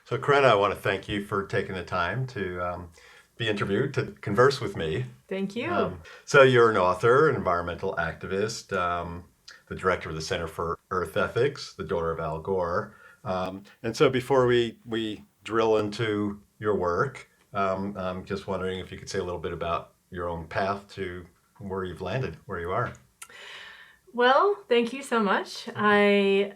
So, Karenna, I want to thank you for taking the time to be interviewed, to converse with me. Thank you. So, you're an author, an environmental activist, the director of the Center for Earth Ethics, the daughter of Al Gore. And so, before we drill into your work, I'm just wondering if you could say a little bit about your own path to where you've landed, where you are. Well, thank you so much. I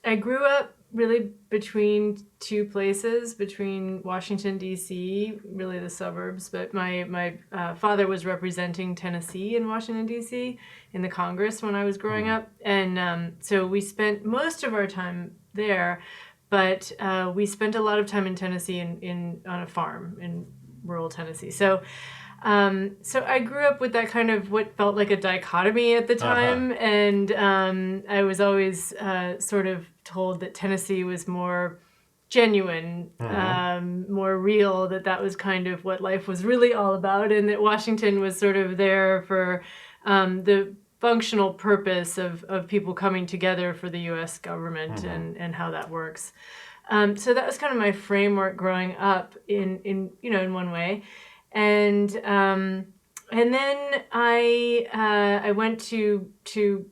grew up really between two places, between Washington, D.C., really the suburbs, but my father was representing Tennessee in Washington, D.C. in the Congress when I was growing up. And so we spent most of our time there, but we spent a lot of time in Tennessee on a farm in rural Tennessee. So I grew up with that kind of what felt like a dichotomy at the time, and I was always sort of told that Tennessee was more genuine, more real, that was kind of what life was really all about, and that Washington was sort of there for the functional purpose of people coming together for the U.S. government and how that works. So that was kind of my framework growing up in one way. And then I went to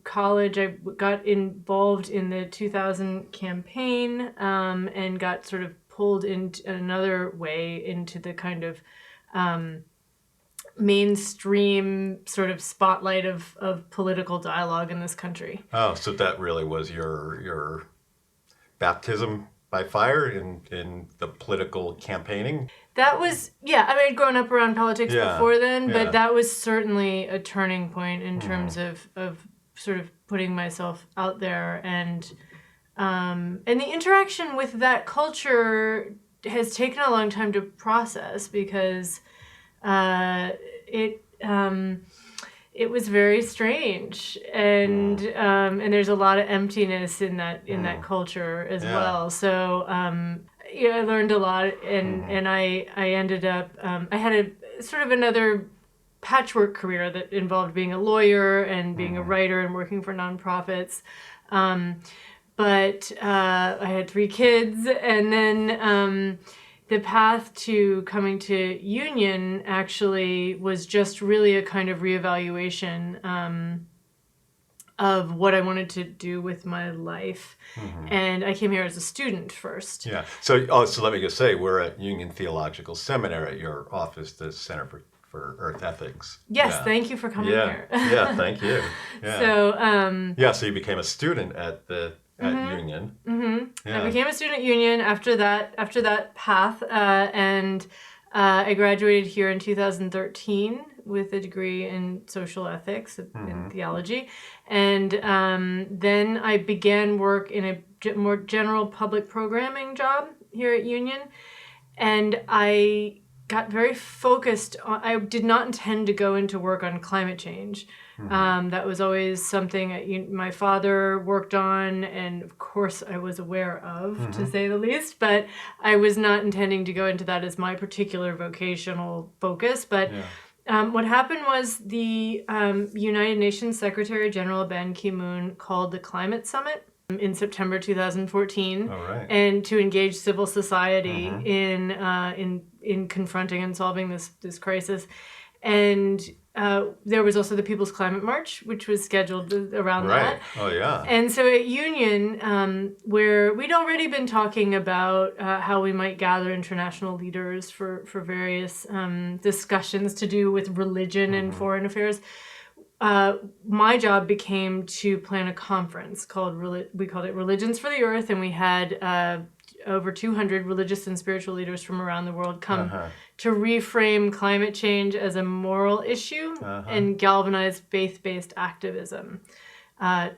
college. I got involved in the 2000 campaign and got sort of pulled in another way into the kind of mainstream sort of spotlight of political dialogue in this country. Oh, so that really was your baptism by fire in the political campaigning? That was, I mean, I'd grown up around politics before then, but that was certainly a turning point in terms of sort of putting myself out there. And the interaction with that culture has taken a long time to process because it was very strange, and there's a lot of emptiness in that culture as well. So I learned a lot, and I ended up I had a sort of another patchwork career that involved being a lawyer and being a writer and working for nonprofits. But I had 3 kids, and then the path to coming to Union actually was just really a kind of reevaluation of what I wanted to do with my life. And I came here as a student first. Yeah. So let me just say, we're at Union Theological Seminary at your office, the Center for Earth Ethics. Yes, thank you for coming here. Yeah, thank you. Yeah. So so you became a student at Union. I became a student at Union after that path, and I graduated here in 2013 with a degree in social ethics and theology, and then I began work in a more general public programming job here at Union, and I got very focused on, I did not intend to go into work on climate change. That was always something my father worked on, and of course I was aware of, to say the least, but I was not intending to go into that as my particular vocational focus. But what happened was the United Nations Secretary General Ban Ki-moon called the Climate Summit in September 2014, and to engage civil society in confronting and solving this crisis. And there was also the People's Climate March, which was scheduled around that. Oh, yeah. And so at Union, where we'd already been talking about how we might gather international leaders for various discussions to do with religion and foreign affairs, my job became to plan a conference we called it Religions for the Earth, and we had over 200 religious and spiritual leaders from around the world come to reframe climate change as a moral issue and galvanize faith-based activism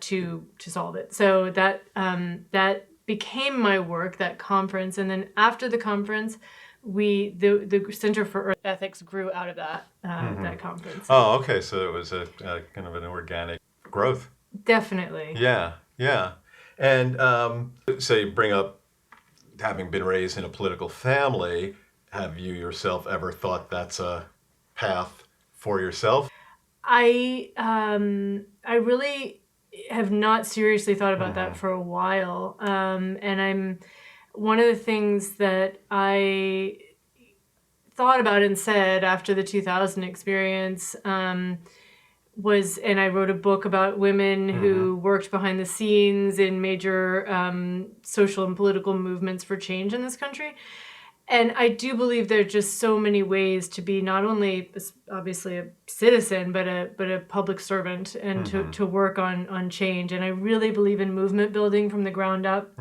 to solve it. So that became my work, that conference, and then after the conference, the Center for Earth Ethics grew out of that that conference. Oh, okay. So it was a kind of an organic growth. Definitely. Yeah. And so you bring up having been raised in a political family. Have you yourself ever thought that's a path for yourself? I really have not seriously thought about that for a while, and one of the things that I thought about and said after the 2000 experience was, and I wrote a book about women who worked behind the scenes in major social and political movements for change in this country. And I do believe there are just so many ways to be not only obviously a citizen, but a public servant, and to work on change. And I really believe in movement building from the ground up.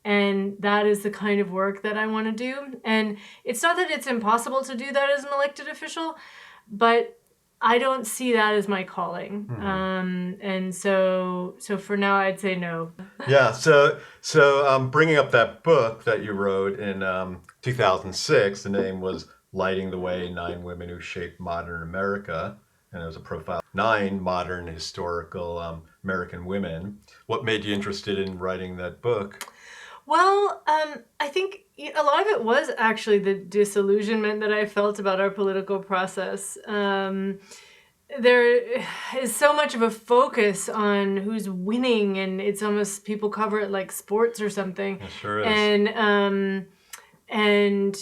And that is the kind of work that I want to do. And it's not that it's impossible to do that as an elected official, but I don't see that as my calling. And so for now, I'd say no. Yeah. So bringing up that book that you wrote in 2006, the name was "Lighting the Way: 9 Women Who Shaped Modern America," and it was a profile of 9 modern historical American women. What made you interested in writing that book? Well, I think a lot of it was actually the disillusionment that I felt about our political process. There is so much of a focus on who's winning, and it's almost, people cover it like sports or something. It sure is. And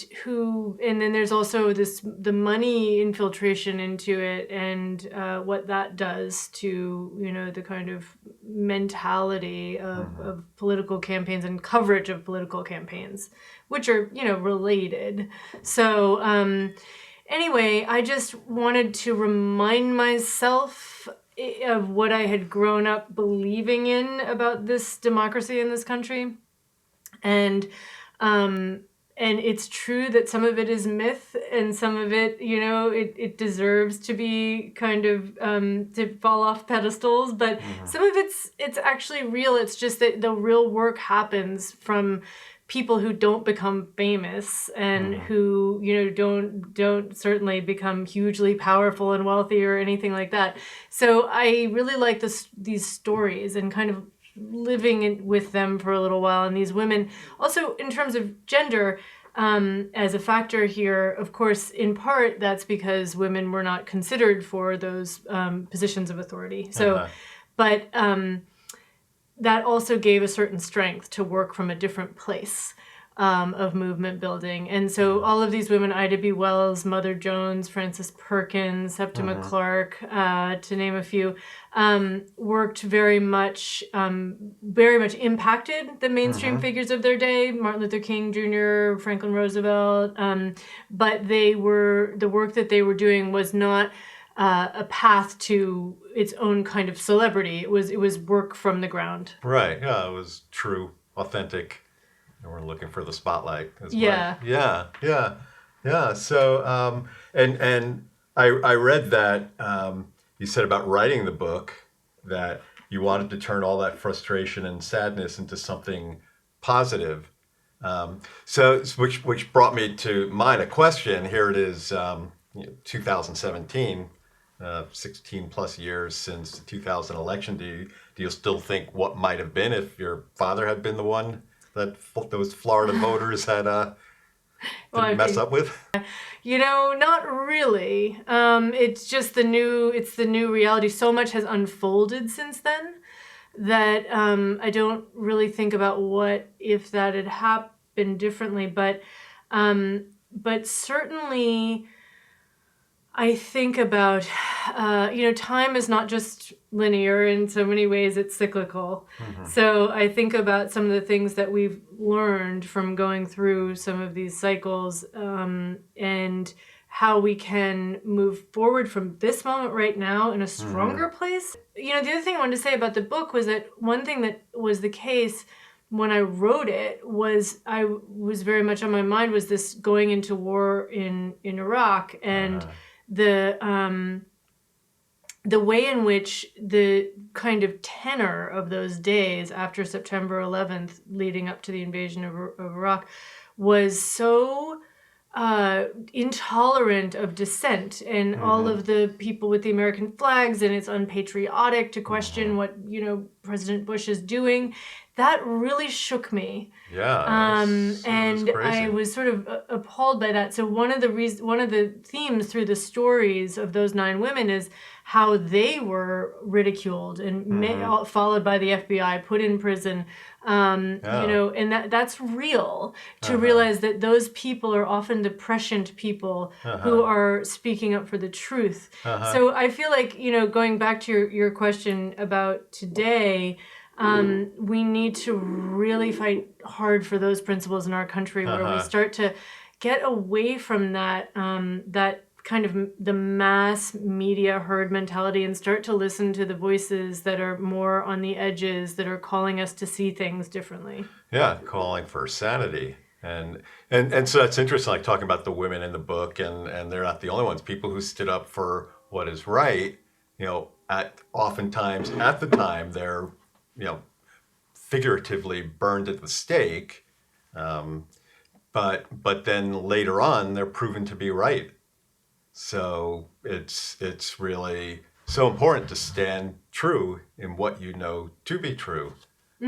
then there's also the money infiltration into it, and what that does to, the kind of mentality of political campaigns and coverage of political campaigns, which are, related. So anyway, I just wanted to remind myself of what I had grown up believing in about this democracy in this country. And it's true that some of it is myth, and some of it, it deserves to be kind of to fall off pedestals. But some of it's actually real. It's just that the real work happens from people who don't become famous, and who don't certainly become hugely powerful and wealthy or anything like that. So I really like these stories, and kind of living with them for a little while. And these women, also in terms of gender, as a factor here, of course, in part that's because women were not considered for those positions of authority. So, but that also gave a certain strength to work from a different place of movement building. And so all of these women, Ida B. Wells, Mother Jones, Frances Perkins, Septima Clark, to name a few, worked very much impacted the mainstream figures of their day, Martin Luther King Jr., Franklin Roosevelt, but the work that they were doing was not a path to its own kind of celebrity. It was work from the ground. Right. Yeah, it was true, authentic. And we're looking for the spotlight as well. Yeah. So, and I read that you said about writing the book that you wanted to turn all that frustration and sadness into something positive. So, which brought me to mind a question. Here it is, 2017. 16 plus years since the 2000 election. Do you still think what might have been if your father had been the one that those Florida voters had didn't mess up with? Not really. It's just the new reality. So much has unfolded since then that I don't really think about what if that had happened differently. But certainly, I think about, time is not just linear. In so many ways, it's cyclical. So I think about some of the things that we've learned from going through some of these cycles, and how we can move forward from this moment right now in a stronger place. The other thing I wanted to say about the book was that one thing that was the case when I wrote it was I was very much on my mind was this going into war in Iraq, and the way in which the kind of tenor of those days after September 11th leading up to the invasion of Iraq was so intolerant of dissent, and all of the people with the American flags, and it's unpatriotic to question what President Bush is doing. That really shook me. Yeah, and I was sort of appalled by that. So one of the themes through the stories of those 9 women is how they were ridiculed and followed by the FBI, put in prison, You know, and that's real, to realize that those people are often the prescient people who are speaking up for the truth. So I feel like, you know, going back to your question about today, we need to really fight hard for those principles in our country, where we start to get away from that that kind of the mass media herd mentality and start to listen to the voices that are more on the edges, that are calling us to see things differently. Yeah, calling for sanity. And so that's interesting, like talking about the women in the book, and they're not the only ones. People who stood up for what is right, you know, oftentimes at the time they're, you know, figuratively burned at the stake, but then later on they're proven to be right. So it's really so important to stand true in what you know to be true.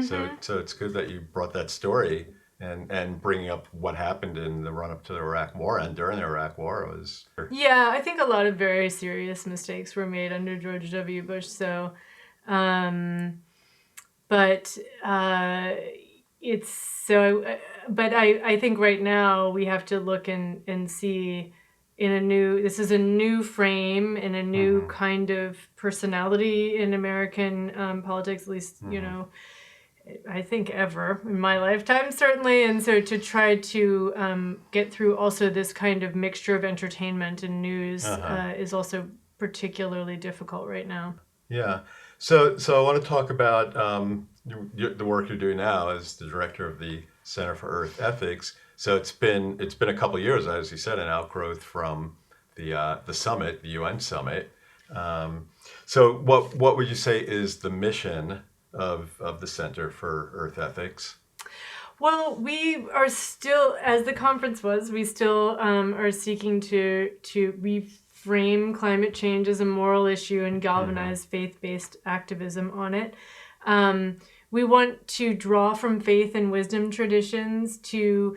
So it's good that you brought that story and bringing up what happened in the run up to the Iraq War and during the Iraq War was. Yeah, I think a lot of very serious mistakes were made under George W. Bush. So, but it's so. But I think right now we have to look and see this is a new frame and a new kind of personality in American politics, at least, you know, I think ever in my lifetime, certainly. And so to try to get through also this kind of mixture of entertainment and news is also particularly difficult right now. Yeah. So I want to talk about the work you're doing now as the director of the Center for Earth Ethics. So it's been a couple of years, as you said, an outgrowth from the summit, the UN summit. So what would you say is the mission of the Center for Earth Ethics? Well, we are still, as the conference was, we still are seeking to reframe climate change as a moral issue and galvanize faith-based activism on it. We want to draw from faith and wisdom traditions to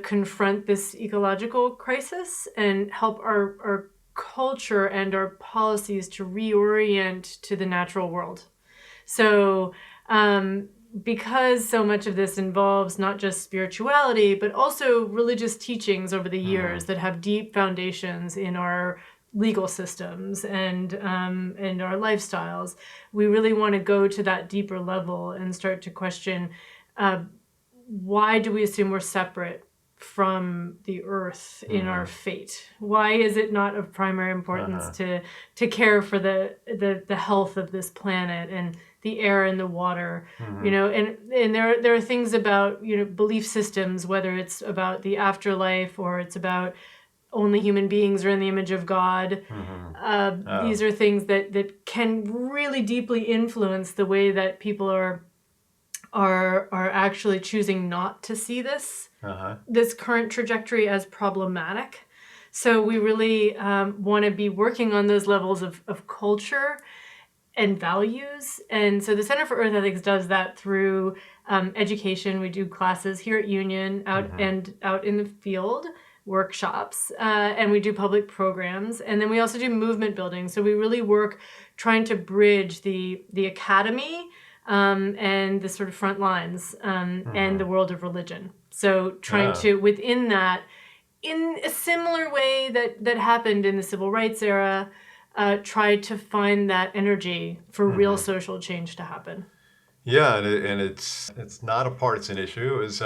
confront this ecological crisis and help our culture and our policies to reorient to the natural world. So because so much of this involves not just spirituality, but also religious teachings over the years that have deep foundations in our legal systems and our lifestyles, we really want to go to that deeper level and start to question, why do we assume we're separate from the earth in our fate? Why is it not of primary importance to care for the health of this planet and the air and the water? You know, and there are things about, you know, belief systems, whether it's about the afterlife or it's about only human beings are in the image of God. These are things that can really deeply influence the way that people are actually choosing not to see this current trajectory as problematic. So we really want to be working on those levels of culture and values. And so the Center for Earth Ethics does that through education. We do classes here at Union, out in the field, workshops, and we do public programs. And then we also do movement building. So we really work trying to bridge the academy and the sort of front lines and the world of religion. So trying to, within that, in a similar way that happened in the civil rights era, try to find that energy for real social change to happen. Yeah, and it's not a partisan issue. It was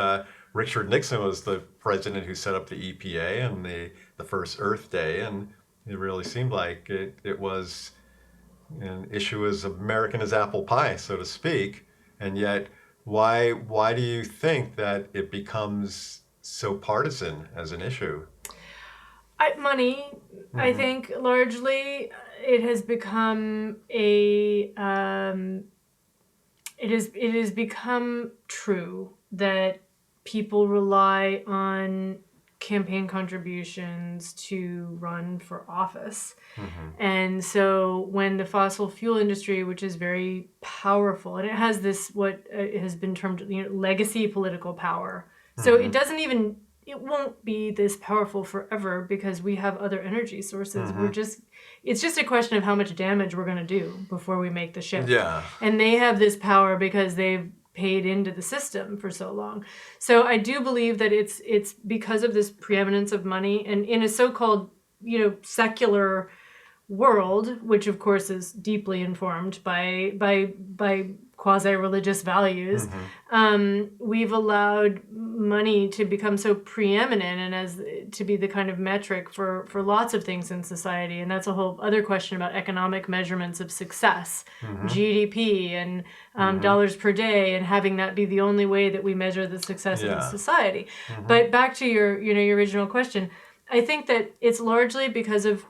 Richard Nixon was the president who set up the EPA and the first Earth Day, and it really seemed like it was an issue as American as apple pie, so to speak. And yet, why do you think that it becomes so partisan as an issue? Money, I think, largely. It has become it has become true that people rely on campaign contributions to run for office. And so when the fossil fuel industry, which is very powerful, and it has this, what has been termed, you know, legacy political power. So it won't be this powerful forever because we have other energy sources. It's just a question of how much damage we're going to do before we make the shift. Yeah. And they have this power because they've paid into the system for so long. So I do believe that it's because of this preeminence of money, and in a so-called, secular world, which of course is deeply informed by quasi-religious values, we've allowed money to become so preeminent and as to be the kind of metric for lots of things in society. And that's a whole other question about economic measurements of success, GDP and dollars per day, and having that be the only way that we measure the success of the society. But back to your original question, I think that it's largely because of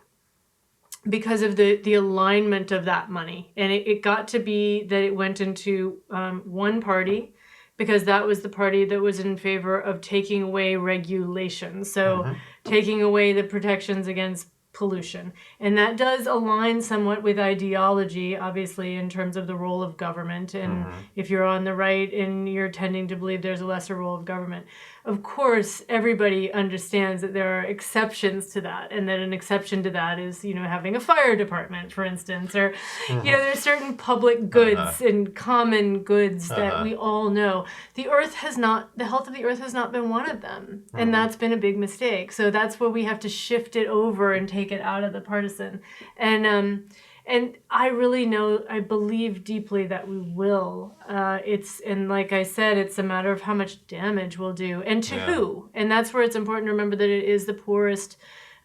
the alignment of that money. And it got to be that it went into one party, because that was the party that was in favor of taking away regulations. So taking away the protections against pollution. And that does align somewhat with ideology, obviously, in terms of the role of government. And if you're on the right and you're tending to believe there's a lesser role of government, of course, everybody understands that there are exceptions to that, and that an exception to that is, having a fire department, for instance, or, there's certain public goods and common goods that we all know. The health of the earth has not been one of them, and that's been a big mistake. So that's where we have to shift it over and take it out of the partisan. And I I believe deeply that we will. And like I said, it's a matter of how much damage we'll do and to who. And that's where it's important to remember that it is the poorest,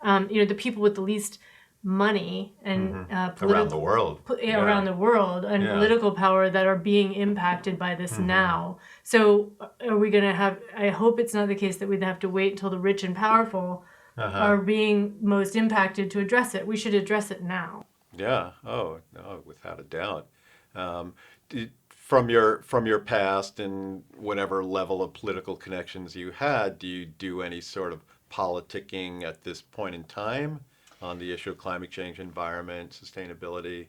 the people with the least money and around the world. Around the world and political power that are being impacted by this now. So are we going to I hope it's not the case that we'd have to wait until the rich and powerful are being most impacted to address it. We should address it now. Yeah. Oh, no, without a doubt. From your past and whatever level of political connections you had, do you do any sort of politicking at this point in time on the issue of climate change, environment, sustainability?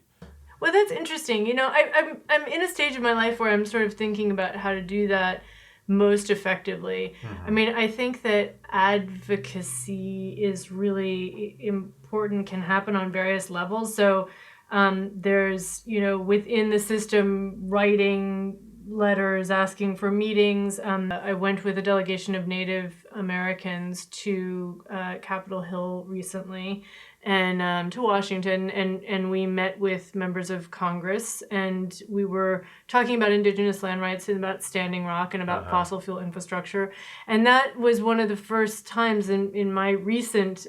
Well, that's interesting. I'm in a stage of my life where I'm sort of thinking about how to do that most effectively. I mean, I think that advocacy is really important, can happen on various levels. So there's, within the system, writing letters, asking for meetings. I went with a delegation of Native Americans to Capitol Hill recently, and to Washington, and we met with members of Congress, and we were talking about indigenous land rights and about Standing Rock and about fossil fuel infrastructure. And that was one of the first times in my recent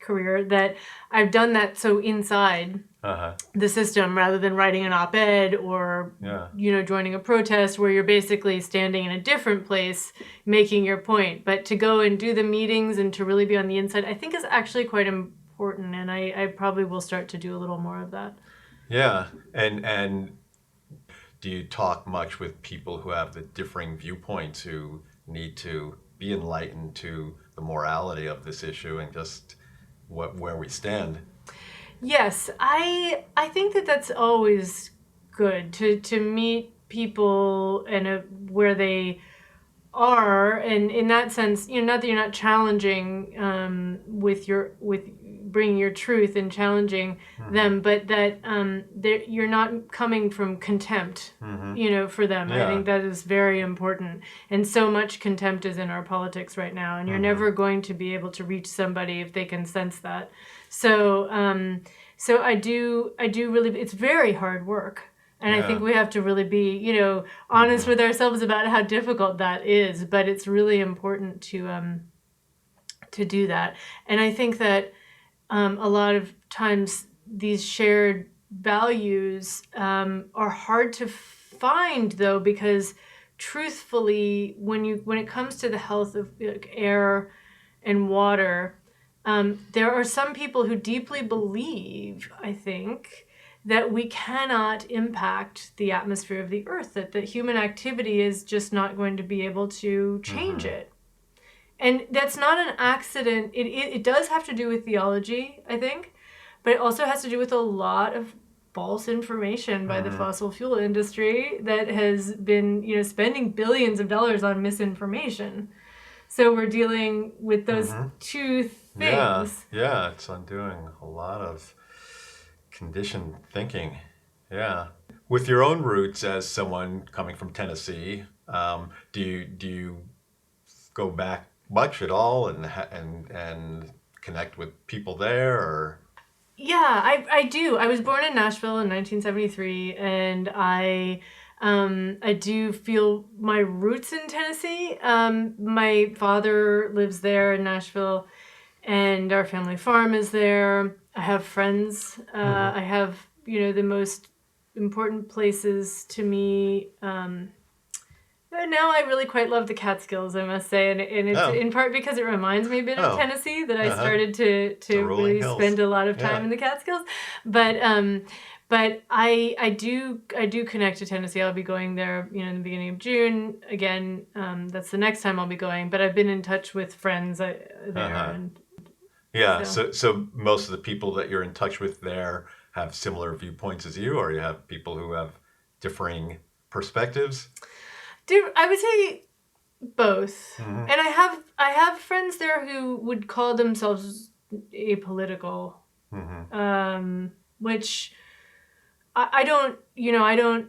career that I've done that so inside the system, rather than writing an op-ed or joining a protest where you're basically standing in a different place making your point. But to go and do the meetings and to really be on the inside, I think is actually quite important, and I probably will start to do a little more of that. Yeah. And do you talk much with people who have the differing viewpoints, who need to be enlightened to the morality of this issue and just where we stand? Yes, I think that that's always good to meet people and where they are, and in that sense, not that you're not challenging with bringing your truth and challenging them, but that you're not coming from contempt, for them. I think that is very important. And so much contempt is in our politics right now, and you're never going to be able to reach somebody if they can sense that. So I do really, it's very hard work. And I think we have to really be, honest with ourselves about how difficult that is. But it's really important to do that. And I think that a lot of times these shared values are hard to find, though, because truthfully, when it comes to the health of air and water, there are some people who deeply believe, I think, that we cannot impact the atmosphere of the earth, that human activity is just not going to be able to change it. And that's not an accident. It does have to do with theology, I think, but it also has to do with a lot of false information by the fossil fuel industry that has been, spending billions of dollars on misinformation. So we're dealing with those two things. Yeah, it's undoing a lot of conditioned thinking. Yeah. With your own roots as someone coming from Tennessee, do you go back much at all and connect with people there or? Yeah, I do. I was born in Nashville in 1973, and I do feel my roots in Tennessee. My father lives there in Nashville, and our family farm is there. I have friends. I have, the most important places to me. But now I really quite love the Catskills, I must say, and it's Oh, in part because it reminds me a bit of oh, Tennessee that I uh-huh. started The to rolling really hills. spend a lot of time Yeah. in the Catskills. But I do connect to Tennessee. I'll be going there, in the beginning of June again. That's the next time I'll be going. But I've been in touch with friends there, Uh-huh. and Yeah. so. So most of the people that you're in touch with there have similar viewpoints as you, or you have people who have differing perspectives? I would say both. Hmm. And I have friends there who would call themselves apolitical, Hmm. which I don't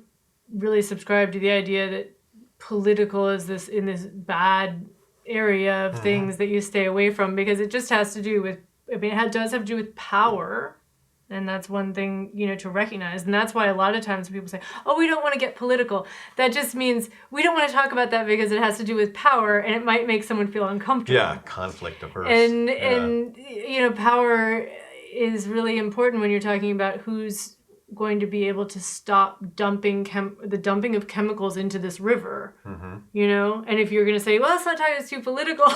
really subscribe to the idea that political is this in this bad area of Hmm. things that you stay away from, because it just has to do with, I mean, does have to do with power. And that's one thing, to recognize. And that's why a lot of times people say, oh, we don't want to get political. That just means we don't want to talk about that because it has to do with power and it might make someone feel Yeah. uncomfortable. Conflict averse. And, Yeah. and power is really important when you're talking about who's going to be able to stop the dumping of chemicals into this river. Hmm. And if you're going to say, well, let's not talk, it's too political,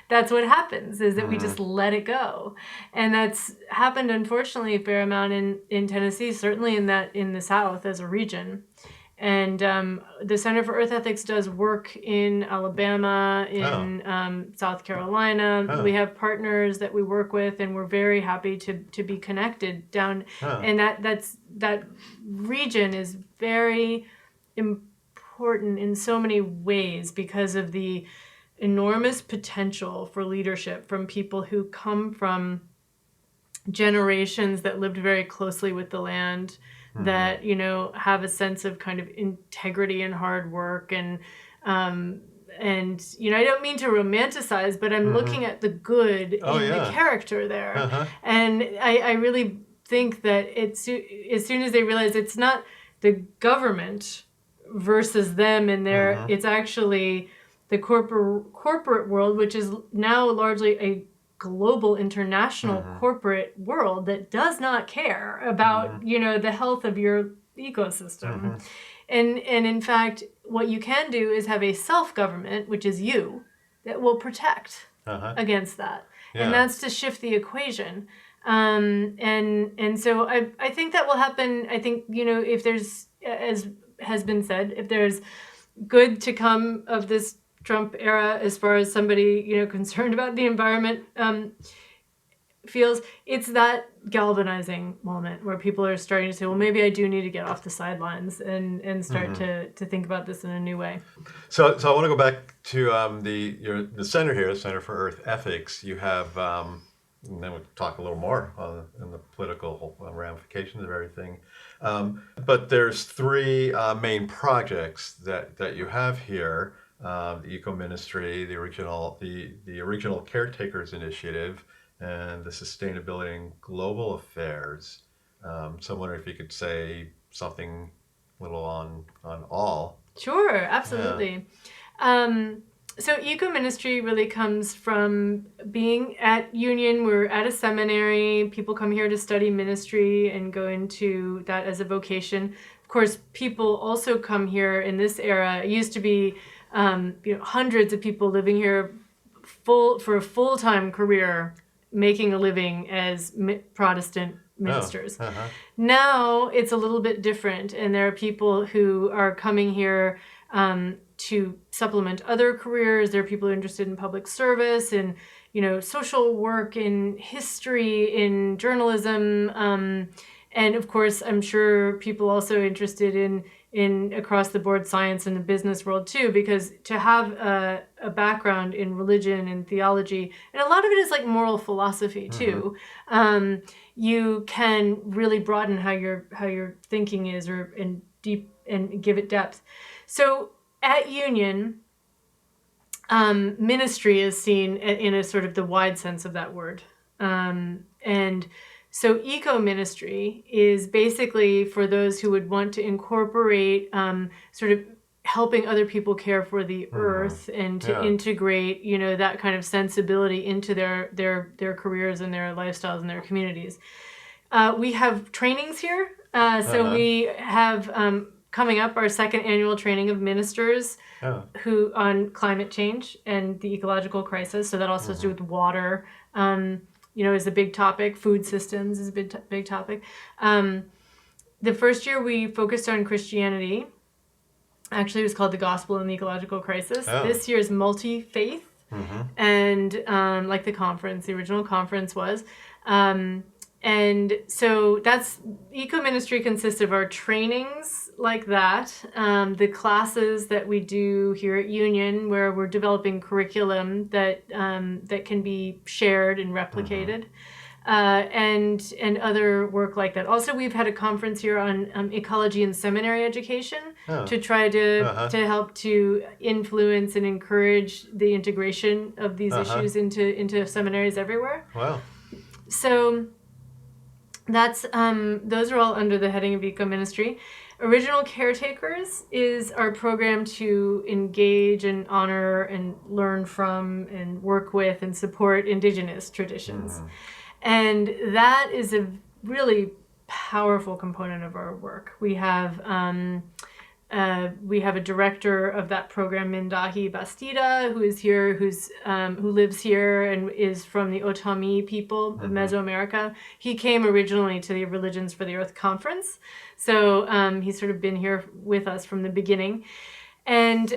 that's what happens, is that we Hmm. just let it go. And that's happened, unfortunately, a fair amount in Tennessee, certainly in the South as a region. And the Center for Earth Ethics does work in Alabama, Oh. in South Carolina. Oh. We have partners that we work with, and we're very happy to be connected down. Oh. And that region is very important in so many ways because of the enormous potential for leadership from people who come from generations that lived very closely with the land, that have a sense of kind of integrity and hard work, and I don't mean to romanticize, but I'm looking at the good Oh, in the yeah. character there. Uh-huh. And I really think that it's, as soon as they realize it's not the government versus them and their, it's actually the corporate world, which is now largely a global international corporate world that does not care about the health of your ecosystem. And in fact, what you can do is have a self-government, which is you, that will protect Uh-huh. against that. Yeah. And that's to shift the equation. And so I think that will happen. I think, if there's, as has been said, if there's good to come of this Trump era, as far as somebody, concerned about the environment feels, it's that galvanizing moment where people are starting to say, well, maybe I do need to get off the sidelines and start to think about this in a new way. So I want to go back to the center here, the Center for Earth Ethics. You have, and then we'll talk a little more on the political ramifications of everything. But there's three main projects that you have here: the Eco Ministry, the original Caretakers Initiative, and the Sustainability and Global Affairs. So I'm wondering if you could say something a little on all. Sure, absolutely. So Eco Ministry really comes from being at Union. We're at a seminary. People come here to study ministry and go into that as a vocation. Of course, people also come here in this era. It used to be hundreds of people living here for a full-time career, making a living as Protestant ministers. Oh, uh-huh. Now it's a little bit different, and there are people who are coming here to supplement other careers. There are people interested in public service, in social work, in history, in journalism, and of course, I'm sure people also interested in in across the board science and the business world too, because to have a background in religion and theology, and a lot of it is like moral philosophy too, you can really broaden how your thinking is, or and deep and give it depth. So at Union, ministry is seen in a sort of the wide sense of that word. And so eco-ministry is basically for those who would want to incorporate sort of helping other people care for the earth, and to integrate, that kind of sensibility into their careers and their lifestyles and their communities. We have trainings here. So we have coming up our second annual training of ministers who on climate change and the ecological crisis. So that also has to do with water, is a big topic. Food systems is a big topic. The first year we focused on Christianity. Actually, it was called The Gospel and the Ecological Crisis. This year is multi-faith, and like the original conference was. And so that's eco-ministry consists of our trainings like that, the classes that we do here at Union, where we're developing curriculum that can be shared and replicated, and other work like that. Also, we've had a conference here on ecology and seminary education to try to help to influence and encourage the integration of these issues into seminaries everywhere. Wow. So that's those are all under the heading of eco-ministry. Original Caretakers is our program to engage and honor and learn from and work with and support indigenous traditions. And that is a really powerful component of our work. We have a director of that program, Mindahi Bastida, who is here, who lives here and is from the Otomi people of Mesoamerica. He came originally to the Religions for the Earth conference, so he's sort of been here with us from the beginning. And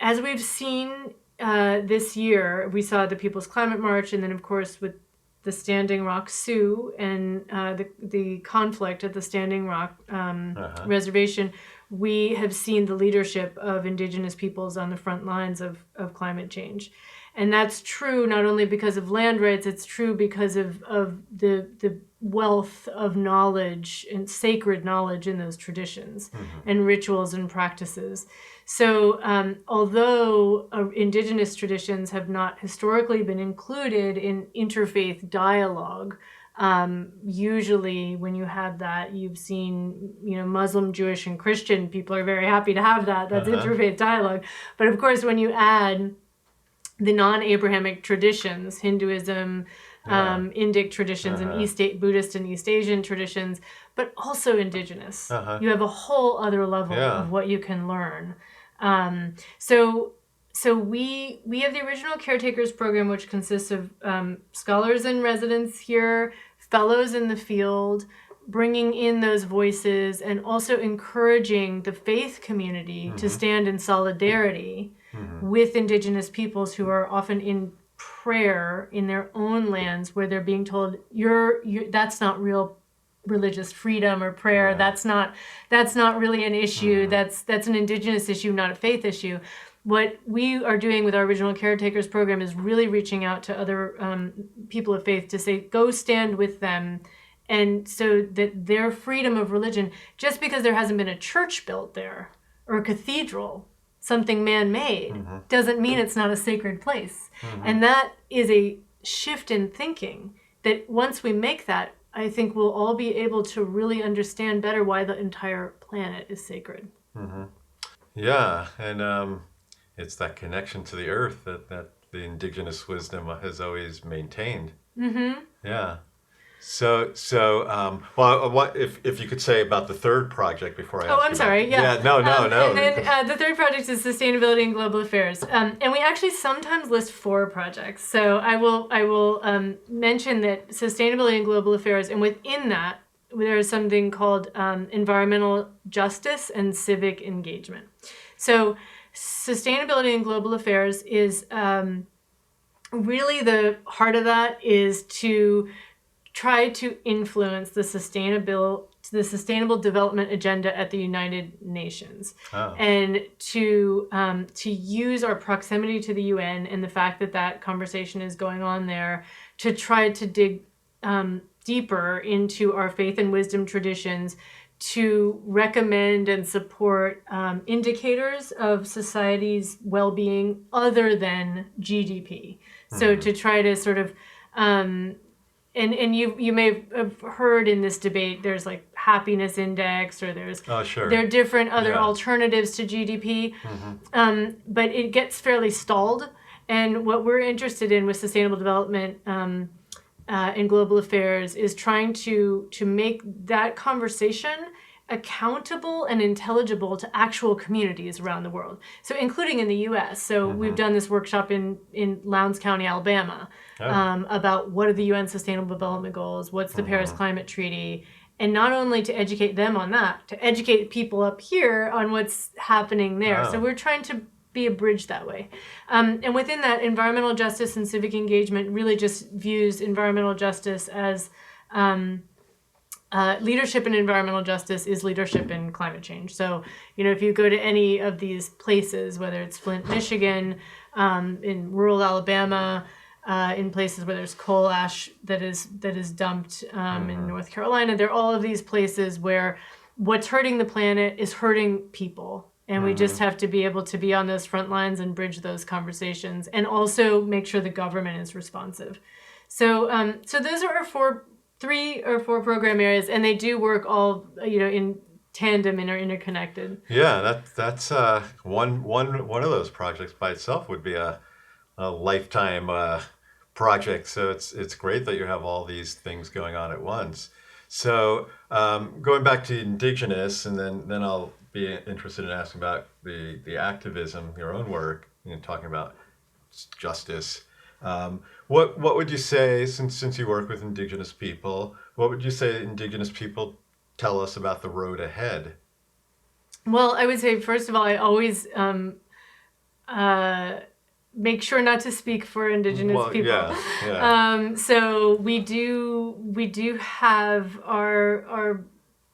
as we've seen this year, we saw the People's Climate March, and then of course with the Standing Rock Sioux and the conflict at the Standing Rock Reservation, we have seen the leadership of indigenous peoples on the front lines of climate change. And that's true not only because of land rights, it's true because of the wealth of knowledge and sacred knowledge in those traditions and rituals and practices. So although indigenous traditions have not historically been included in interfaith dialogue, usually when you have that, you've seen, Muslim, Jewish, and Christian people are very happy to have that. That's interfaith dialogue. But of course, when you add the non-Abrahamic traditions, Hinduism, Indic traditions, and Buddhist and East Asian traditions, but also indigenous, you have a whole other level of what you can learn. So we have the Original Caretakers program, which consists of scholars in residence here, fellows in the field, bringing in those voices, and also encouraging the faith community to stand in solidarity with indigenous peoples who are often in prayer in their own lands, where they're being told, that's not real religious freedom or prayer. That's not really an issue. That's an indigenous issue, not a faith issue. What we are doing with our Original Caretakers program is really reaching out to other people of faith to say, go stand with them, and so that their freedom of religion, just because there hasn't been a church built there or a cathedral, something man-made, doesn't mean it's not a sacred place. And that is a shift in thinking that once we make that, I think we'll all be able to really understand better why the entire planet is sacred. Yeah, and it's that connection to the earth that the indigenous wisdom has always maintained. Yeah. So, well, what if you could say about the third project before I ask I'm you sorry. Yeah, no. And then the third project is sustainability and global affairs, and we actually sometimes list 4 projects. So I will mention that sustainability and global affairs, and within that there is something called environmental justice and civic engagement. So sustainability and global affairs is really the heart of that is to try to influence the the Sustainable Development Agenda at the United Nations, Oh. and to use our proximity to the UN and the fact that that conversation is going on there to try to dig deeper into our faith and wisdom traditions, to recommend and support indicators of society's well-being other than GDP. So to try to sort of, and you may have heard in this debate, there's like happiness index, or there's Oh, sure. there are different other Yeah. alternatives to GDP, but it gets fairly stalled. And what we're interested in with sustainable development in global affairs is trying to make that conversation accountable and intelligible to actual communities around the world. So including in the US. So we've done this workshop in Lowndes County, Alabama, about what are the UN Sustainable Development Goals, what's the Paris Climate Treaty, and not only to educate them on that, to educate people up here on what's happening there. So we're trying to be a bridge that way. And within that, environmental justice and civic engagement really just views environmental justice as leadership in environmental justice is leadership in climate change. So, if you go to any of these places, whether it's Flint, Michigan, in rural Alabama, in places where there's coal ash that is dumped in North Carolina, there are all of these places where what's hurting the planet is hurting people. And we just have to be able to be on those front lines and bridge those conversations, and also make sure the government is responsive. So, so those are our 3 or 4 program areas, and they do work all, in tandem and are interconnected. Yeah, that's one of those projects by itself would be a lifetime project. So it's great that you have all these things going on at once. So going back to indigenous, and then I'll be interested in asking about the activism, your own work, talking about justice. What would you say, since you work with indigenous people, what would you say indigenous people tell us about the road ahead? Well, I would say, first of all, I always make sure not to speak for indigenous people. Yeah. So we do have our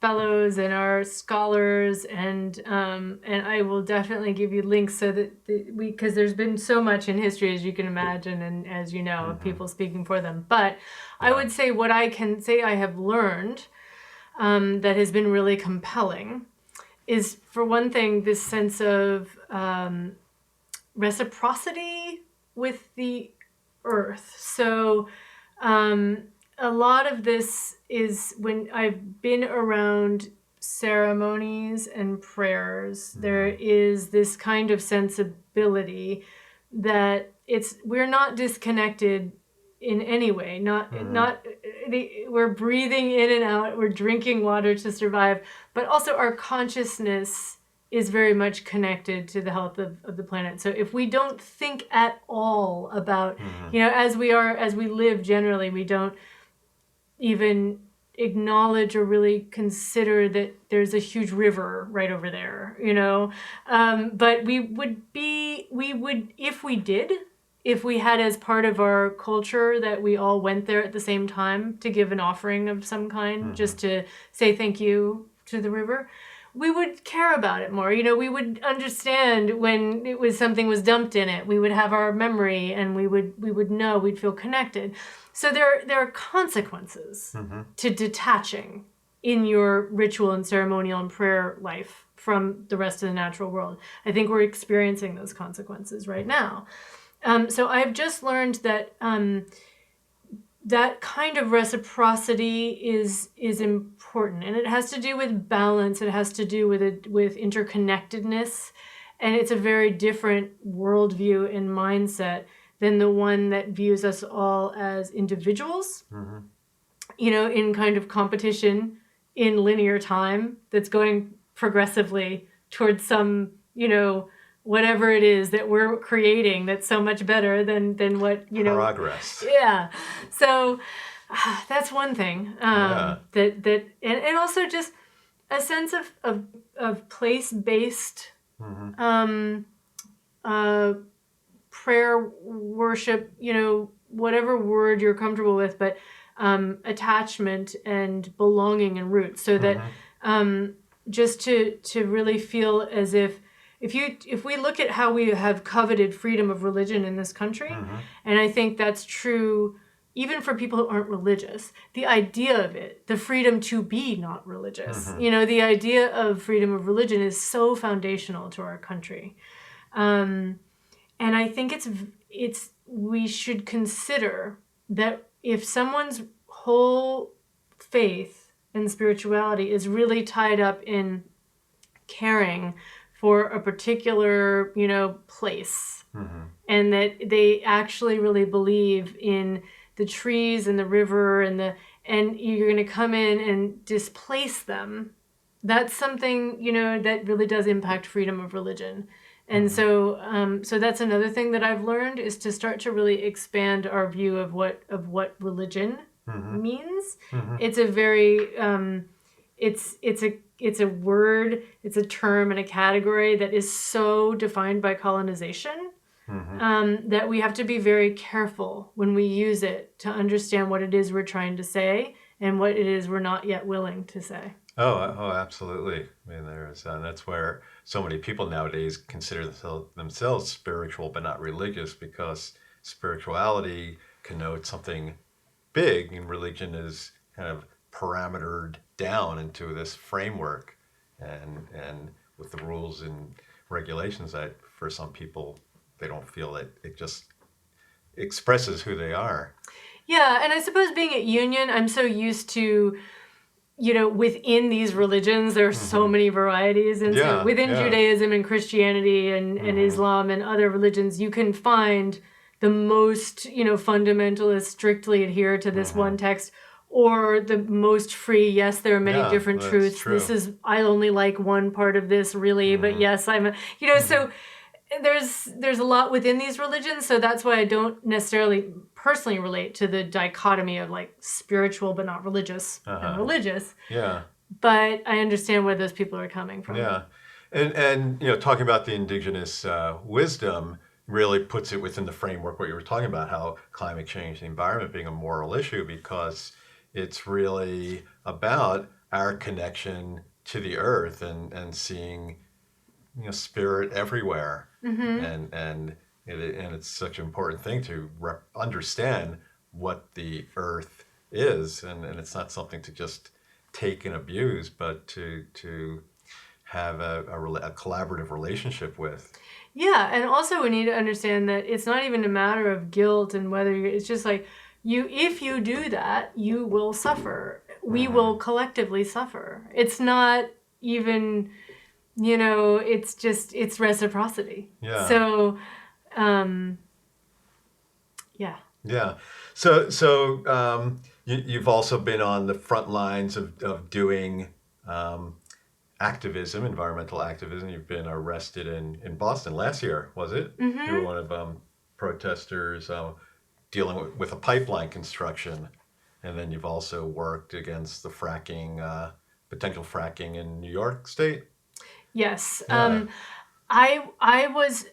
fellows and our scholars, and I will definitely give you links so that because there's been so much in history, as you can imagine, and as you know, of people speaking for them. But I would say what I can say I have learned that has been really compelling is, for one thing, this sense of reciprocity with the earth. So a lot of this is when I've been around ceremonies and prayers, there is this kind of sensibility that we're not disconnected in any way. We're breathing in and out, we're drinking water to survive, but also our consciousness is very much connected to the health of the planet. So if we don't think at all about, as we live generally, we don't even acknowledge or really consider that there's a huge river right over there, but we would, if we had as part of our culture that we all went there at the same time to give an offering of some kind, just to say thank you to the river, we would care about it more. We would understand when something was dumped in it. We would have our memory, and we would know, we'd feel connected. So there are consequences to detaching in your ritual and ceremonial and prayer life from the rest of the natural world. I think we're experiencing those consequences right now. So I've just learned that that kind of reciprocity is important, and it has to do with balance. It has to do with interconnectedness, and it's a very different worldview and mindset than the one that views us all as individuals, in kind of competition in linear time that's going progressively towards some, whatever it is that we're creating that's so much better than what, Progress. Yeah. So that's one thing. That and also just a sense of place-based prayer, worship, whatever word you're comfortable with, but attachment and belonging and roots, so that just to really feel as if we look at how we have coveted freedom of religion in this country, and I think that's true even for people who aren't religious, the idea of it, the freedom to be not religious, the idea of freedom of religion is so foundational to our country. And I think we should consider that if someone's whole faith and spirituality is really tied up in caring for a particular, place, and that they actually really believe in the trees and the river and you're going to come in and displace them, that's something, that really does impact freedom of religion. And so that's another thing that I've learned, is to start to really expand our view of what religion means. It's a very it's a word, it's a term and a category that is so defined by colonization, that we have to be very careful when we use it to understand what it is we're trying to say and what it is we're not yet willing to say. Oh, absolutely. I mean, that's where so many people nowadays consider themselves spiritual but not religious, because spirituality connotes something big, and religion is kind of parametered down into this framework, and with the rules and regulations that for some people they don't feel that it just expresses who they are. Yeah, and I suppose being at Union, I'm so used to, within these religions, there are so many varieties. And so within Judaism and Christianity and Islam and other religions, you can find the most, fundamentalist, strictly adhere to this one text, or the most free. Yes, there are many different truths. True. I only like one part of this, really, but yes, so there's a lot within these religions. So that's why I don't necessarily personally relate to the dichotomy of like spiritual but not religious and religious. Yeah. But I understand where those people are coming from. Yeah. And talking about the indigenous wisdom really puts it within the framework what you were talking about, how climate change, the environment being a moral issue, because it's really about our connection to the earth and seeing spirit everywhere. And it's such an important thing to understand what the earth is, and it's not something to just take and abuse, but to have a collaborative relationship with. Yeah, and also we need to understand that it's not even a matter of guilt and whether it's just like if you do that, you will suffer. We will collectively suffer. It's not even, it's reciprocity. Yeah. So, yeah. Yeah. So you've also been on the front lines of doing activism, environmental activism. You've been arrested in Boston last year, was it? You were one of protesters dealing with a pipeline construction. And then you've also worked against the potential fracking in New York State. Yes. Yeah. I was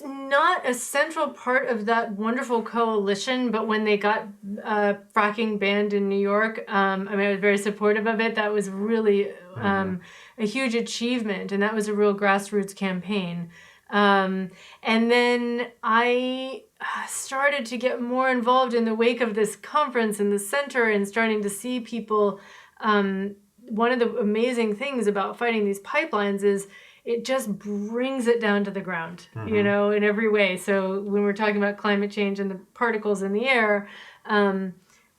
not a central part of that wonderful coalition, but when they got fracking banned in New York, I was very supportive of it. That was really a huge achievement, and that was a real grassroots campaign. And then I started to get more involved in the wake of this conference in the center and starting to see people. One of the amazing things about fighting these pipelines is it just brings it down to the ground, in every way. So when we're talking about climate change and the particles in the air,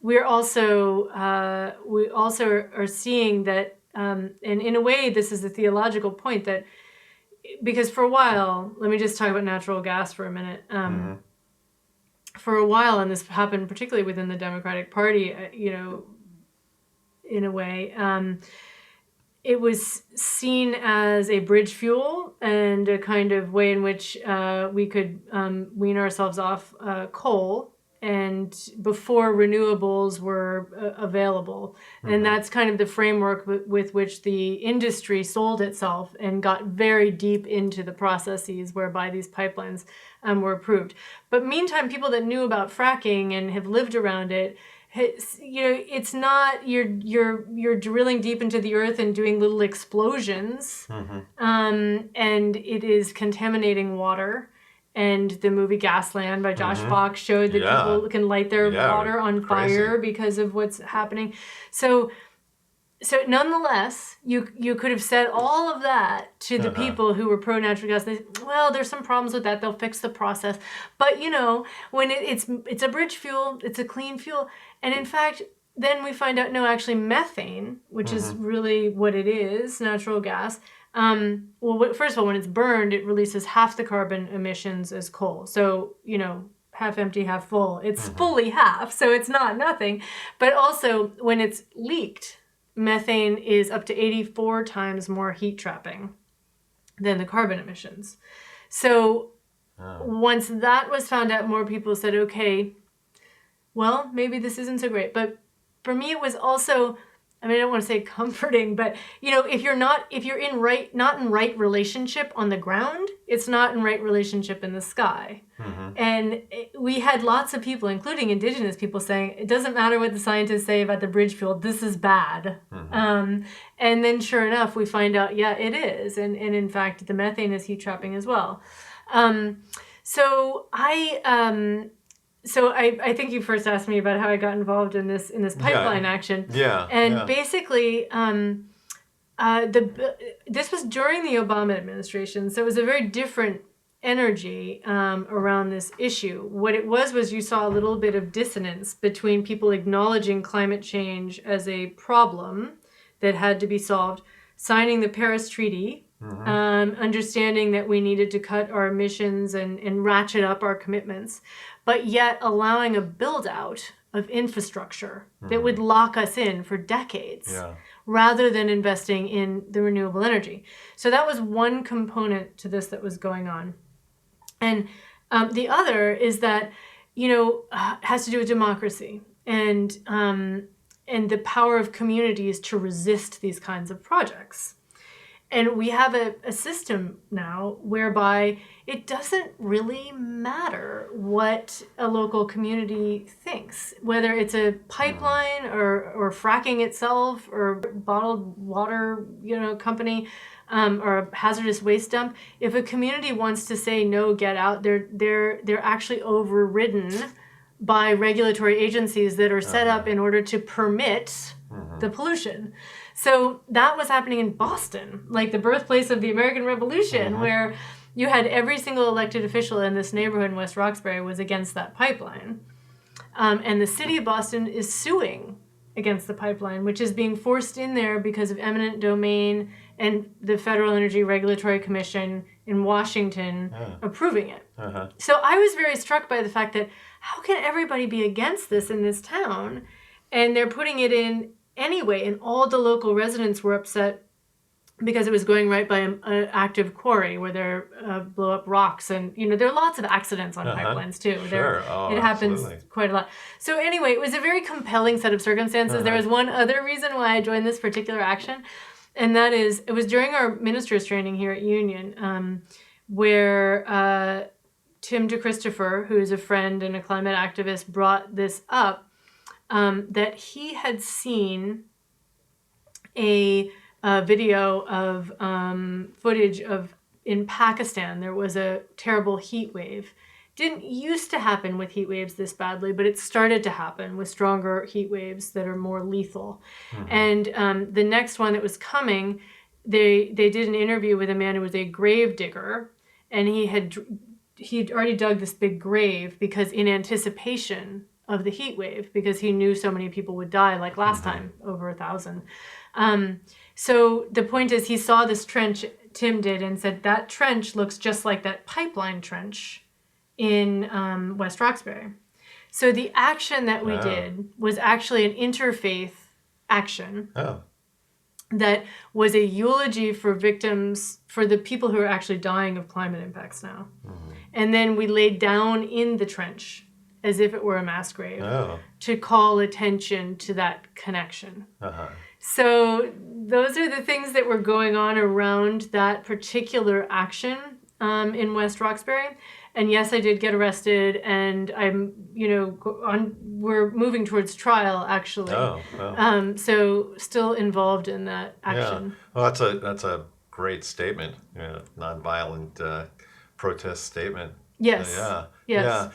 we also are seeing that, and in a way, this is a theological point that, because for a while, let me just talk about natural gas for a minute. For a while, and this happened particularly within the Democratic Party, in a way, it was seen as a bridge fuel and a kind of way in which we could wean ourselves off coal, and before renewables were available. And that's kind of the framework with which the industry sold itself and got very deep into the processes whereby these pipelines were approved. But meantime, people that knew about fracking and have lived around it it's not you're drilling deep into the earth and doing little explosions, and it is contaminating water. And the movie Gasland by Josh Bach showed that people can light their water on fire because of what's happening. So nonetheless, you could have said all of that to the people who were pro natural gas. They said, well, there's some problems with that. They'll fix the process. But when it's a bridge fuel, it's a clean fuel. And in fact, then we find out, no, actually methane, which is really what it is, natural gas. First of all, when it's burned, it releases half the carbon emissions as coal. So, half empty, half full. It's fully half, so it's not nothing. But also, when it's leaked, methane is up to 84 times more heat trapping than the carbon emissions. So once that was found out, more people said, okay, well, maybe this isn't so great. But for me, it was also, I don't want to say comforting, but if you're not in right relationship on the ground, it's not in right relationship in the sky. And we had lots of people, including indigenous people, saying it doesn't matter what the scientists say about the bridge fuel, this is bad. And then sure enough, we find out, yeah, it is. And in fact, the methane is heat trapping as well. So I think you first asked me about how I got involved in this pipeline action. Basically, this was during the Obama administration, so it was a very different energy around this issue. What it was you saw a little bit of dissonance between people acknowledging climate change as a problem that had to be solved, signing the Paris Treaty, understanding that we needed to cut our emissions and ratchet up our commitments, but yet allowing a build out of infrastructure that would lock us in for decades rather than investing in the renewable energy. So that was one component to this that was going on. And the other is that, has to do with democracy and the power of communities to resist these kinds of projects. And we have a system now whereby it doesn't really matter what a local community thinks, whether it's a pipeline or fracking itself or bottled water, company, or a hazardous waste dump. If a community wants to say no, get out, they're actually overridden by regulatory agencies that are set up in order to permit the pollution. So that was happening in Boston, like the birthplace of the American Revolution, where you had every single elected official in this neighborhood in West Roxbury was against that pipeline. And the city of Boston is suing against the pipeline, which is being forced in there because of eminent domain and the Federal Energy Regulatory Commission in Washington approving it. So I was very struck by the fact that how can everybody be against this in this town? And they're putting it in anyway, and all the local residents were upset because it was going right by an active quarry where they blow up rocks. And, there are lots of accidents on pipelines, too. Sure. It happens quite a lot. So anyway, it was a very compelling set of circumstances. There was one other reason why I joined this particular action, and that is it was during our minister's training here at Union where Tim DeChristopher, who is a friend and a climate activist, brought this up, that he had seen a video of footage of in Pakistan. There was a terrible heat wave. Didn't used to happen with heat waves this badly, but it started to happen with stronger heat waves that are more lethal. And the next one that was coming, they did an interview with a man who was a grave digger, and he'd already dug this big grave because in anticipation of the heat wave, because he knew so many people would die, like last time, over 1,000. So the point is, he saw this trench, Tim did, and said, that trench looks just like that pipeline trench in West Roxbury. So the action that we did was actually an interfaith action that was a eulogy for victims, for the people who are actually dying of climate impacts now. And then we laid down in the trench as if it were a mass grave to call attention to that connection. So those are the things that were going on around that particular action in West Roxbury. And yes, I did get arrested, and I'm, we're moving towards trial, actually. Oh. So still involved in that Yeah. action. Well, that's a great statement. Nonviolent protest statement. So, Yes. yeah. Yes. Yeah.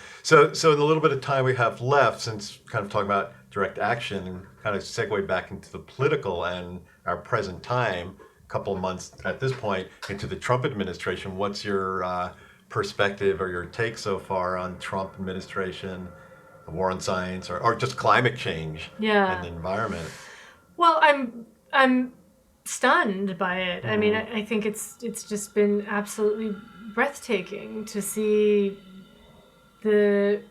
So in the little bit of time we have left, since kind of talking about direct action and kind of segue back into the political and our present time, a couple of months at this point into the Trump administration, what's your perspective or your take so far on Trump administration, the war on science, or just climate change and Yeah. the environment? Well, I'm stunned by it. I mean, Hmm. I think it's just been absolutely breathtaking to see the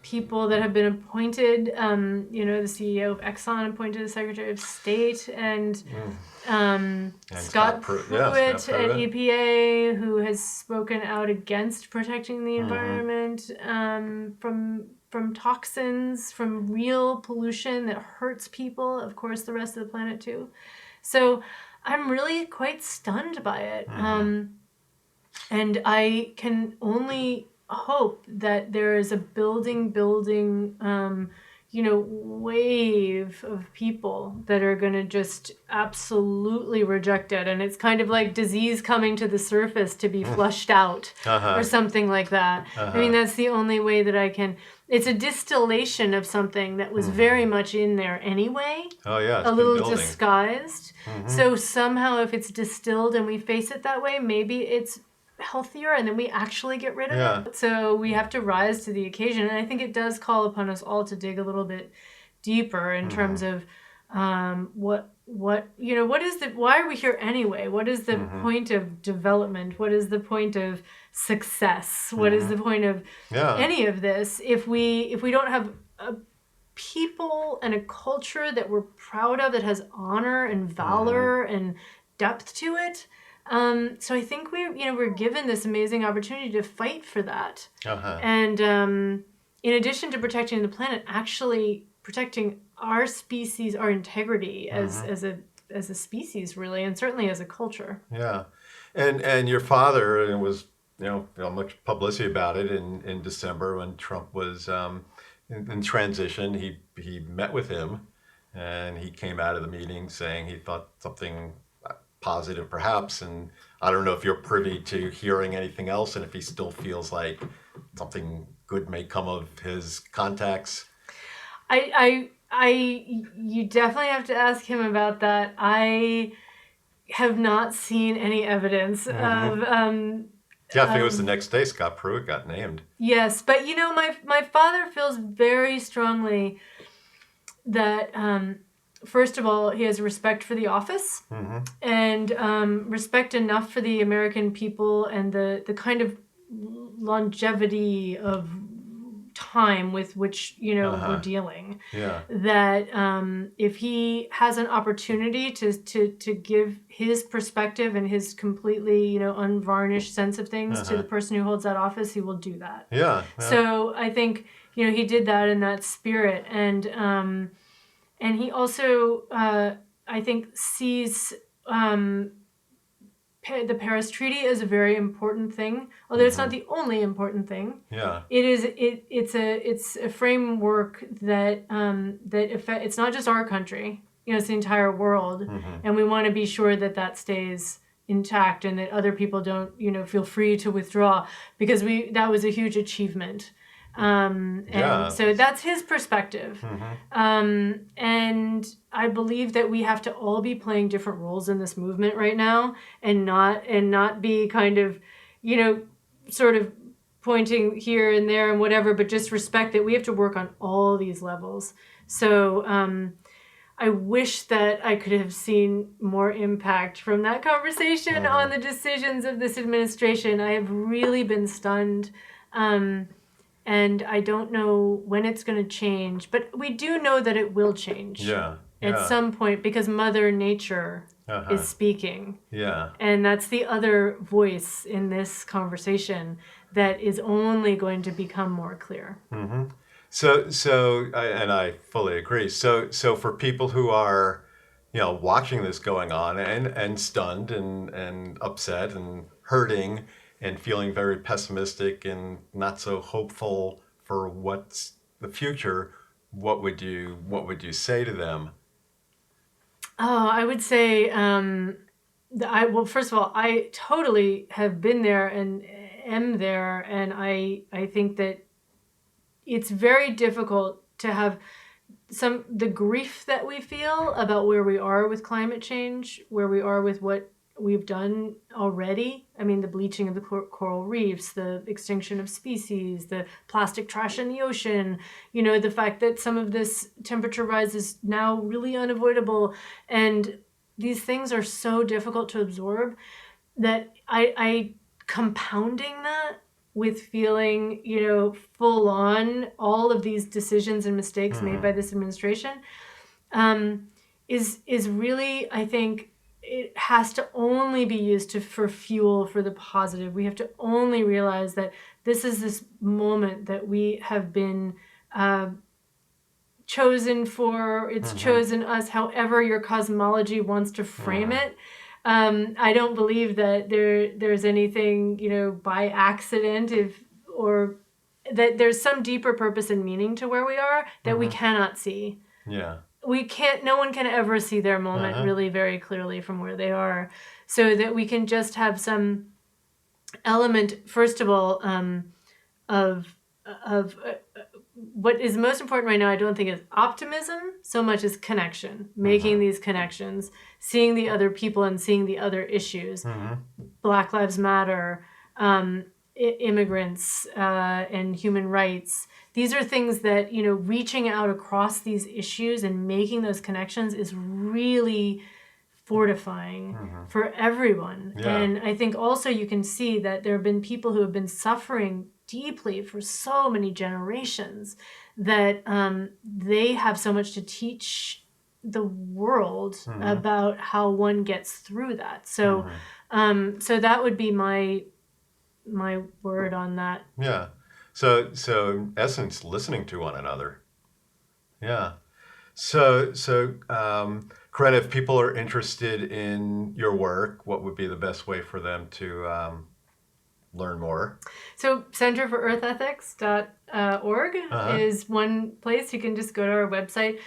people that have been appointed. The CEO of Exxon appointed as Secretary of State, and And Scott Scott Pruitt at Pruitt. EPA, who has spoken out against protecting the environment from toxins, from real pollution that hurts people, of course, the rest of the planet too. So I'm really quite stunned by it. And I can only hope that there is a building, wave of people that are going to just absolutely reject it. And it's kind of like disease coming to the surface to be flushed out or something like that. I mean, that's the only way that I can. It's a distillation of something that was very much in there anyway. Oh yeah, it's A been little building. disguised. So somehow, if it's distilled and we face it that way, maybe it's healthier and then we actually get rid of it. So we have to rise to the occasion. And I think it does call upon us all to dig a little bit deeper in terms of why are we here anyway? What is the point of development? What is the point of success? What is the point of any of this if we don't have a people and a culture that we're proud of, that has honor and valor and depth to it? So I think we're given this amazing opportunity to fight for that. And in addition to protecting the planet, actually protecting our species, our integrity as a species, really, and certainly as a culture. Yeah, and your father, and was much publicity about it in December when Trump was in transition. He met with him, and he came out of the meeting saying he thought something positive perhaps, and I don't know if you're privy to hearing anything else, and if he still feels like something good may come of his contacts. You definitely have to ask him about that. I have not seen any evidence of Yeah, I think it was the next day Scott Pruitt got named. Yes, but my father feels very strongly that first of all, he has respect for the office and respect enough for the American people and the kind of longevity of time with which we're dealing. Yeah. That if he has an opportunity to give his perspective and his completely unvarnished sense of things to the person who holds that office, he will do that. Yeah. So I think he did that in that spirit, and he also I think sees the Paris Treaty is a very important thing, although it's not the only important thing. Yeah. It's a framework that it's not just our country. It's the entire world, and we want to be sure that stays intact and that other people don't feel free to withdraw, because that was a huge achievement. So that's his perspective. And I believe that we have to all be playing different roles in this movement right now, and not be kind of, sort of pointing here and there and whatever, but just respect that we have to work on all these levels. So I wish that I could have seen more impact from that conversation on the decisions of this administration. I have really been stunned. And I don't know when it's going to change, but we do know that it will change at some point, because Mother Nature is speaking. Yeah. And that's the other voice in this conversation that is only going to become more clear. And I fully agree. So for people who are, watching this going on and stunned and upset and hurting, and feeling very pessimistic and not so hopeful for what's the future, what would you say to them? Oh, I would say, well, first of all, I totally have been there and am there, and I think that it's very difficult to have the grief that we feel about where we are with climate change, where we are with what we've done already. I mean, the bleaching of the coral reefs, the extinction of species, the plastic trash in the ocean, the fact that some of this temperature rise is now really unavoidable. And these things are so difficult to absorb that I compounding that with feeling, full on all of these decisions and mistakes made by this administration, is really, I think, it has to only be used for fuel for the positive. We have to only realize that this is this moment that we have been chosen for. It's chosen us, however your cosmology wants to frame it. I don't believe that there's anything, by accident, or that there's some deeper purpose and meaning to where we are that we cannot see. Yeah. No one can ever see their moment really very clearly from where they are, so that we can just have some element, first of all, of what is most important right now. I don't think is optimism so much as connection, making these connections, seeing the other people and seeing the other issues. Black Lives Matter, immigrants, and human rights. These are things that, reaching out across these issues and making those connections is really fortifying for everyone. Yeah. And I think also you can see that there have been people who have been suffering deeply for so many generations that they have so much to teach the world about how one gets through that. So, so that would be my word on that. Yeah. So in essence, listening to one another. Yeah. So Karenna, if people are interested in your work, what would be the best way for them to learn more? So centerforearthethics.org is one place. You can just go to our website.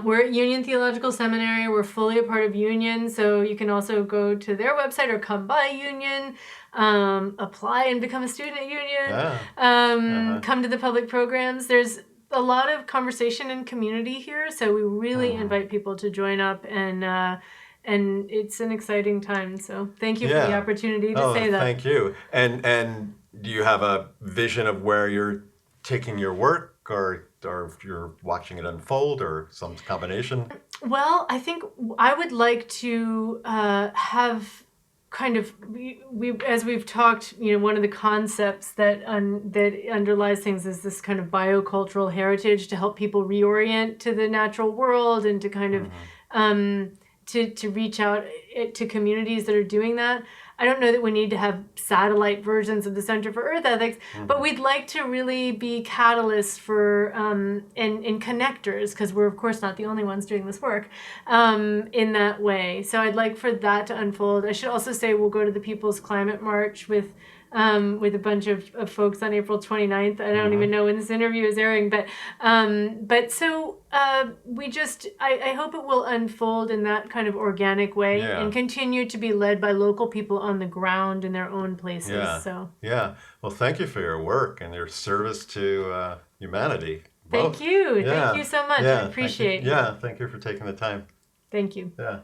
We're at Union Theological Seminary. We're fully a part of Union, so you can also go to their website or come by Union, apply and become a student at Union, come to the public programs. There's a lot of conversation and community here, so we really invite people to join up, and it's an exciting time. So thank you for the opportunity to say that. Thank you. And do you have a vision of where you're taking your work, or if you're watching it unfold, or some combination? Well, I think I would like to have kind of, as we've talked, one of the concepts that underlies things is this kind of biocultural heritage, to help people reorient to the natural world and to kind of to reach out to communities that are doing that. I don't know that we need to have satellite versions of the Center for Earth Ethics, but we'd like to really be catalysts for and connectors, because we're of course not the only ones doing this work in that way. So I'd like for that to unfold. I should also say we'll go to the People's Climate March with a bunch of folks on April 29th. I don't even know when this interview is airing, but so I hope it will unfold in that kind of organic way and continue to be led by local people on the ground in their own places. Yeah. Well, thank you for your work and your service to humanity. Thank you. Thank you so much. I appreciate it. Yeah, thank you for taking the time. Thank you. Yeah.